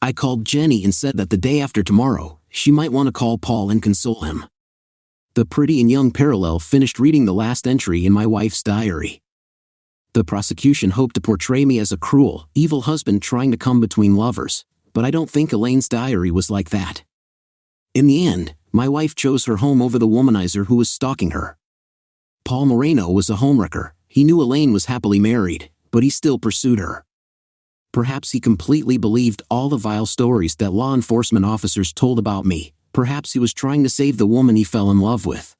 I called Jenny and said that the day after tomorrow, she might want to call Paul and console him. The pretty and young parallel finished reading the last entry in my wife's diary. The prosecution hoped to portray me as a cruel, evil husband trying to come between lovers, but I don't think Elaine's diary was like that. In the end, my wife chose her home over the womanizer who was stalking her. Paul Moreno was a homewrecker. He knew Elaine was happily married, but he still pursued her. Perhaps he completely believed all the vile stories that law enforcement officers told about me. Perhaps he was trying to save the woman he fell in love with.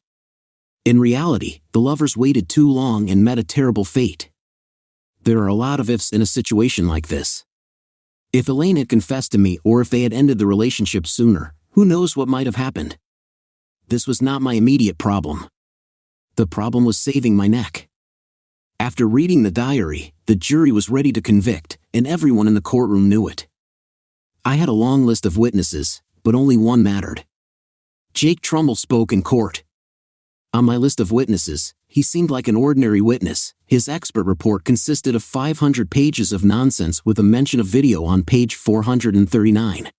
In reality, the lovers waited too long and met a terrible fate. There are a lot of ifs in a situation like this. If Elaine had confessed to me or if they had ended the relationship sooner, who knows what might have happened? This was not my immediate problem. The problem was saving my neck. After reading the diary, the jury was ready to convict, and everyone in the courtroom knew it. I had a long list of witnesses, but only one mattered. Jake Trumbull spoke in court. On my list of witnesses, he seemed like an ordinary witness. His expert report consisted of 500 pages of nonsense with a mention of video on page 439.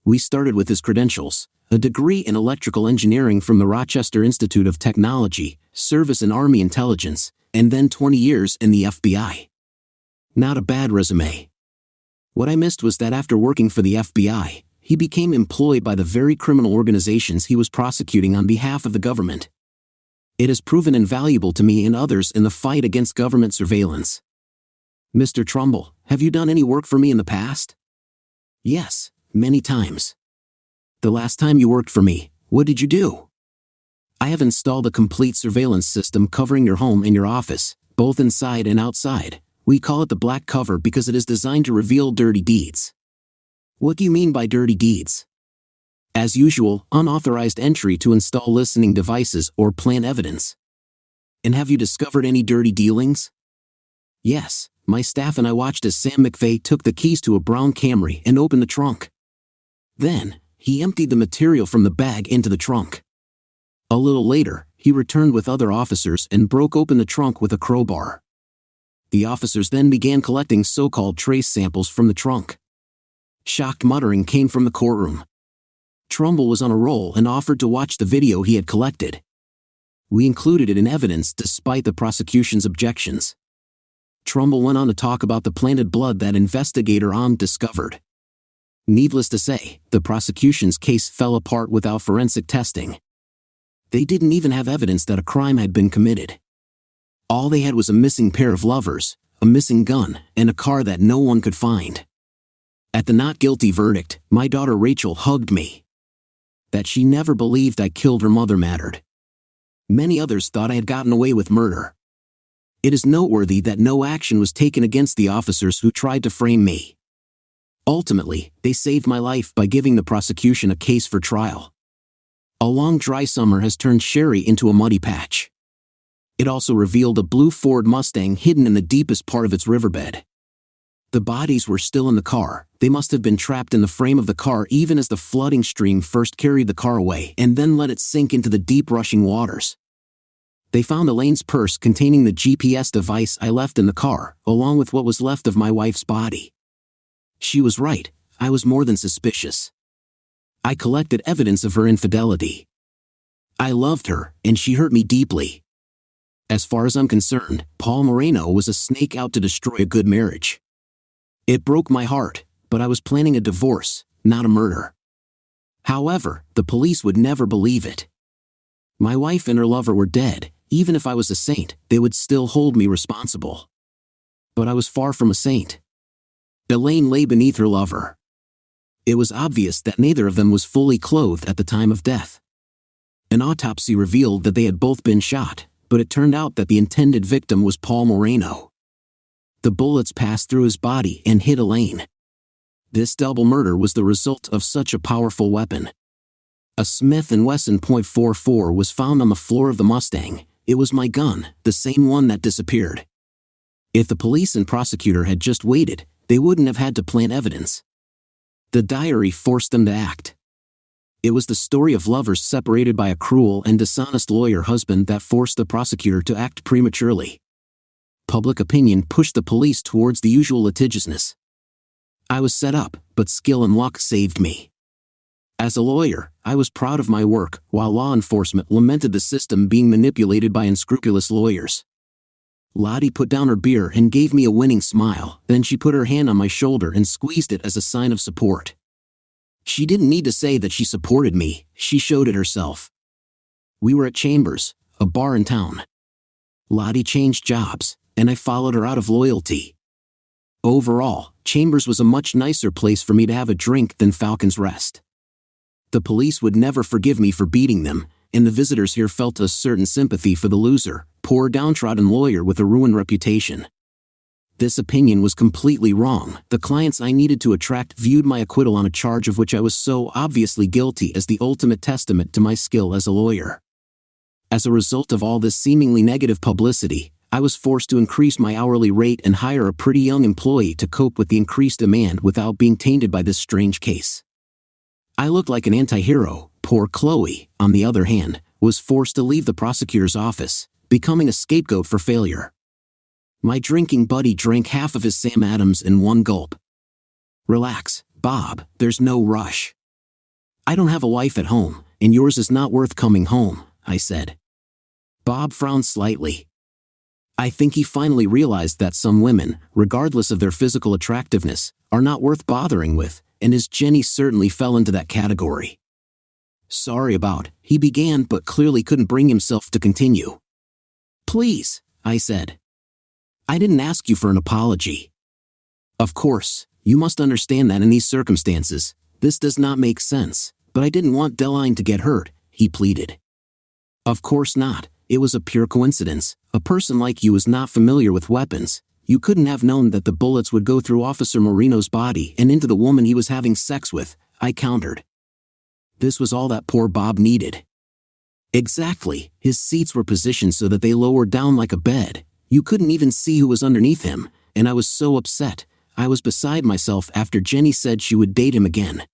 We started with his credentials: a degree in electrical engineering from the Rochester Institute of Technology, service in Army intelligence, and then 20 years in the FBI. Not a bad resume. What I missed was that after working for the FBI, he became employed by the very criminal organizations he was prosecuting on behalf of the government. It has proven invaluable to me and others in the fight against government surveillance. Mr. Trumbull, have you done any work for me in the past? Yes, many times. The last time you worked for me, what did you do? I have installed a complete surveillance system covering your home and your office, both inside and outside. We call it the black cover because it is designed to reveal dirty deeds. What do you mean by dirty deeds? As usual, unauthorized entry to install listening devices or plant evidence. And have you discovered any dirty dealings? Yes, my staff and I watched as Sam McVeigh took the keys to a brown Camry and opened the trunk. Then, he emptied the material from the bag into the trunk. A little later, he returned with other officers and broke open the trunk with a crowbar. The officers then began collecting so-called trace samples from the trunk. Shocked muttering came from the courtroom. Trumbull was on a roll and offered to watch the video he had collected. We included it in evidence despite the prosecution's objections. Trumbull went on to talk about the planted blood that investigator Ahmed discovered. Needless to say, the prosecution's case fell apart without forensic testing. They didn't even have evidence that a crime had been committed. All they had was a missing pair of lovers, a missing gun, and a car that no one could find. At the not guilty verdict, my daughter Rachel hugged me. That she never believed I killed her mother mattered. Many others thought I had gotten away with murder. It is noteworthy that no action was taken against the officers who tried to frame me. Ultimately, they saved my life by giving the prosecution a case for trial. A long dry summer has turned Sherry into a muddy patch. It also revealed a blue Ford Mustang hidden in the deepest part of its riverbed. The bodies were still in the car. They must have been trapped in the frame of the car even as the flooding stream first carried the car away and then let it sink into the deep rushing waters. They found Elaine's purse containing the GPS device I left in the car, along with what was left of my wife's body. She was right, I was more than suspicious. I collected evidence of her infidelity. I loved her, and she hurt me deeply. As far as I'm concerned, Paul Moreno was a snake out to destroy a good marriage. It broke my heart, but I was planning a divorce, not a murder. However, the police would never believe it. My wife and her lover were dead. Even if I was a saint, they would still hold me responsible. But I was far from a saint. Elaine lay beneath her lover. It was obvious that neither of them was fully clothed at the time of death. An autopsy revealed that they had both been shot, but it turned out that the intended victim was Paul Moreno. The bullets passed through his body and hit Elaine. This double murder was the result of such a powerful weapon. A Smith & Wesson .44 was found on the floor of the Mustang. It was my gun, the same one that disappeared. If the police and prosecutor had just waited, they wouldn't have had to plant evidence. The diary forced them to act. It was the story of lovers separated by a cruel and dishonest lawyer husband that forced the prosecutor to act prematurely. Public opinion pushed the police towards the usual litigiousness. I was set up, but skill and luck saved me. As a lawyer, I was proud of my work, while law enforcement lamented the system being manipulated by unscrupulous lawyers. Lottie put down her beer and gave me a winning smile, then she put her hand on my shoulder and squeezed it as a sign of support. She didn't need to say that she supported me, she showed it herself. We were at Chambers, a bar in town. Lottie changed jobs, and I followed her out of loyalty. Overall, Chambers was a much nicer place for me to have a drink than Falcon's Rest. The police would never forgive me for beating them, and the visitors here felt a certain sympathy for the loser, poor downtrodden lawyer with a ruined reputation. This opinion was completely wrong. The clients I needed to attract viewed my acquittal on a charge of which I was so obviously guilty as the ultimate testament to my skill as a lawyer. As a result of all this seemingly negative publicity, I was forced to increase my hourly rate and hire a pretty young employee to cope with the increased demand without being tainted by this strange case. I looked like an anti-hero. Poor Chloe, on the other hand, was forced to leave the prosecutor's office, becoming a scapegoat for failure. My drinking buddy drank half of his Sam Adams in one gulp. Relax, Bob, there's no rush. I don't have a wife at home, and yours is not worth coming home, I said. Bob frowned slightly. I think he finally realized that some women, regardless of their physical attractiveness, are not worth bothering with, and his Jenny certainly fell into that category. Sorry about, he began but clearly couldn't bring himself to continue. Please, I said. I didn't ask you for an apology. Of course, you must understand that in these circumstances, this does not make sense, but I didn't want Deline to get hurt, he pleaded. Of course not, it was a pure coincidence. A person like you is not familiar with weapons. You couldn't have known that the bullets would go through Officer Moreno's body and into the woman he was having sex with, I countered. This was all that poor Bob needed. Exactly, his seats were positioned so that they lowered down like a bed. You couldn't even see who was underneath him, and I was so upset. I was beside myself after Jenny said she would date him again.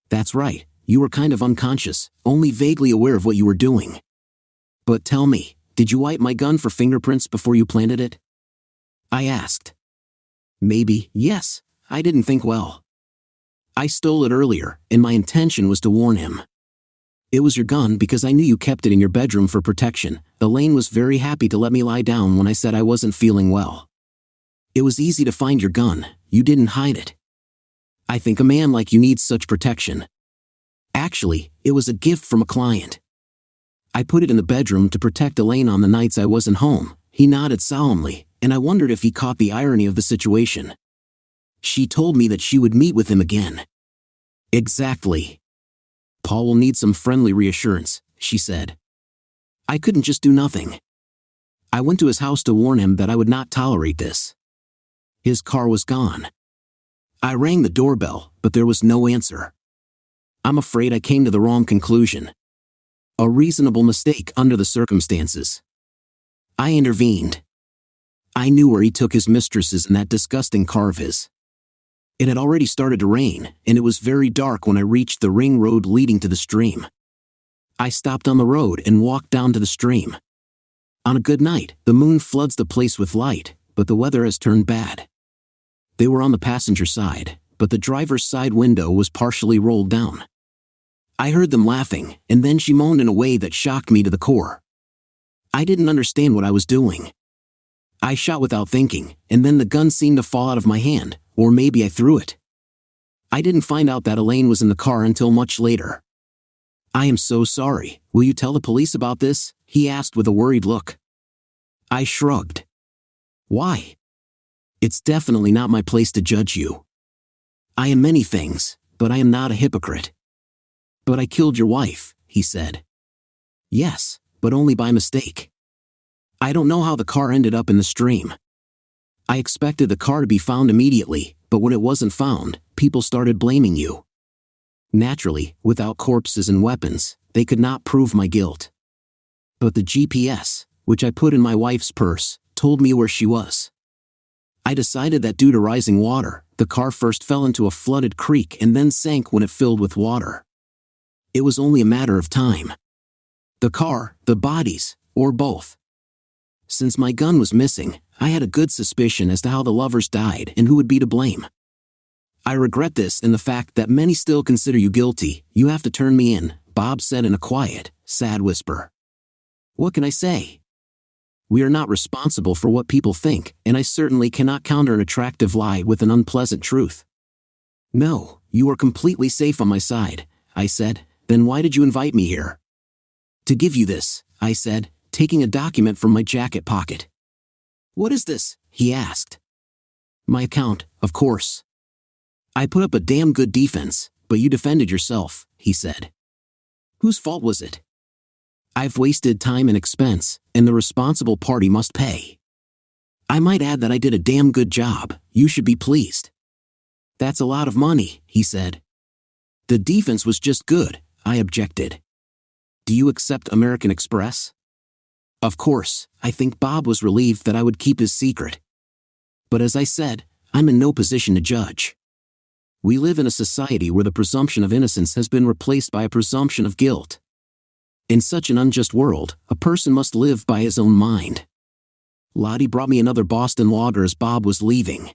That's right, you were kind of unconscious, only vaguely aware of what you were doing. But tell me, did you wipe my gun for fingerprints before you planted it? I asked. Maybe, yes, I didn't think well. I stole it earlier, and my intention was to warn him. It was your gun because I knew you kept it in your bedroom for protection. Elaine was very happy to let me lie down when I said I wasn't feeling well. It was easy to find your gun, you didn't hide it. I think a man like you needs such protection. Actually, it was a gift from a client. I put it in the bedroom to protect Elaine on the nights I wasn't home. He nodded solemnly, and I wondered if he caught the irony of the situation. She told me that she would meet with him again. Exactly. Paul will need some friendly reassurance, she said. I couldn't just do nothing. I went to his house to warn him that I would not tolerate this. His car was gone. I rang the doorbell, but there was no answer. I'm afraid I came to the wrong conclusion. A reasonable mistake under the circumstances. I intervened. I knew where he took his mistresses in that disgusting car of his. It had already started to rain, and it was very dark when I reached the ring road leading to the stream. I stopped on the road and walked down to the stream. On a good night, the moon floods the place with light, but the weather has turned bad. They were on the passenger side, but the driver's side window was partially rolled down. I heard them laughing, and then she moaned in a way that shocked me to the core. I didn't understand what I was doing. I shot without thinking, and then the gun seemed to fall out of my hand, or maybe I threw it. I didn't find out that Elaine was in the car until much later. I am so sorry. Will you tell the police about this? He asked with a worried look. I shrugged. Why? It's definitely not my place to judge you. I am many things, but I am not a hypocrite." "But I killed your wife," he said. "Yes, but only by mistake. I don't know how the car ended up in the stream. I expected the car to be found immediately, but when it wasn't found, people started blaming you. Naturally, without corpses and weapons, they could not prove my guilt. But the GPS, which I put in my wife's purse, told me where she was. I decided that due to rising water, the car first fell into a flooded creek and then sank when it filled with water. It was only a matter of time. The car, the bodies, or both. Since my gun was missing, I had a good suspicion as to how the lovers died and who would be to blame. I regret this in the fact that many still consider you guilty. You have to turn me in," Bob said in a quiet, sad whisper. "What can I say? We are not responsible for what people think, and I certainly cannot counter an attractive lie with an unpleasant truth." "No, you are completely safe on my side," I said. "Then why did you invite me here?" "To give you this," I said, taking a document from my jacket pocket. "What is this?" he asked. "My account, of course. I put up a damn good defense, but you defended yourself," he said. "Whose fault was it? I've wasted time and expense, and the responsible party must pay. I might add that I did a damn good job. You should be pleased." "That's a lot of money," he said. "The defense was just good," I objected. "Do you accept American Express?" Of course, I think Bob was relieved that I would keep his secret. But as I said, I'm in no position to judge. We live in a society where the presumption of innocence has been replaced by a presumption of guilt. In such an unjust world, a person must live by his own mind. Lottie brought me another Boston Lager as Bob was leaving.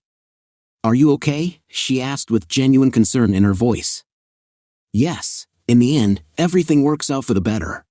"Are you okay?" she asked with genuine concern in her voice. "Yes, in the end, everything works out for the better."